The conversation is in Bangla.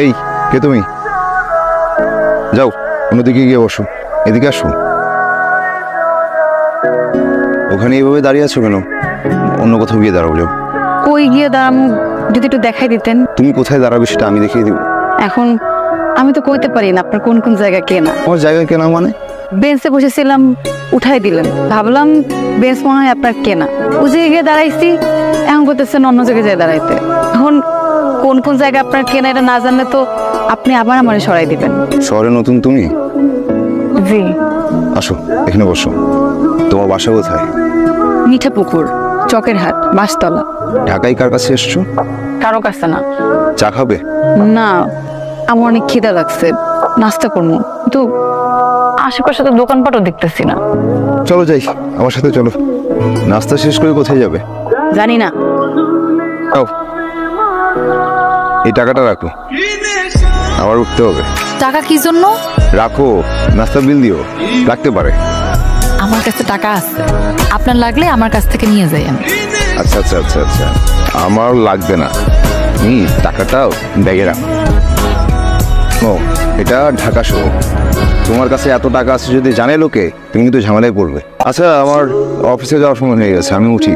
এই কে তুমি? যাও অন্যদিকে গিয়ে বসো, এদিকে আসো। ওখানে এইভাবে দাঁড়িয়ে আছো কেন? অন্য কোথাও গিয়ে দাঁড়াও। যাও। কই গিয়ে দাঁড়ামু যদি একটু দেখাই দিতেন। তুমি কোথায় দাঁড়াবে সেটা আমি দেখিয়ে দিব। এখন আমি তো কইতে পারি না আপনার কোন কোন জায়গা কেনা। আমার জায়গা কেনা মানে? বেঞ্চে বসেছিলাম, উঠাই দিলেন, ভাবলাম বেঞ্চ মনে হয় আপনার কেনা। ওই জায়গায় গিয়ে দাঁড়াইছি, এখন করতেছেন অন্য জায়গায় যেয়ে দাঁড়াইতে। এখন কোন কোন জায়গা আপনার কেনা এটা না জানলে তো আপনি আবার আমারে সরাই দিবেন। শহরে নতুন তুমি? জি। আসো এখানে বসো। তোমার বাসা কোথায়? মিঠাপুকুর, চকের হাট, বাসতলা। ঢাকায় কার কাছে এসছো? কারো কাছে না। চা খাবে? না, আমার অনেক খিদা লাগছে, নাস্তা করবো, কিন্তু আশেপাশে তো দোকানপাটও দেখতেছি না। চলো যাই, আমার সাথে চলো। নাস্তা শেষ করে কোথায় যাবে? জানি না। এই টাকাটা রাখো, আবার উঠতে হবে। টাকা কি জন্য? রাখো, নাস্তা বিল দিও, লাগতে পারে। আমার কাছে টাকা আছে, আপনার লাগলে আমার কাছ থেকে নিয়ে যাই আমি। আচ্ছা আচ্ছা আচ্ছা আচ্ছা, আমার লাগবে না, টাকাটা ব্যাগে রাখো। ও, এটা ঢাকা শহর, তোমার কাছে এত টাকা আছে যদি জানে লোকে, তুমি কিন্তু ঝামেলায় পড়বে। আচ্ছা, আমার অফিসে যাওয়ার সময় হয়ে গেছে, আমি উঠি।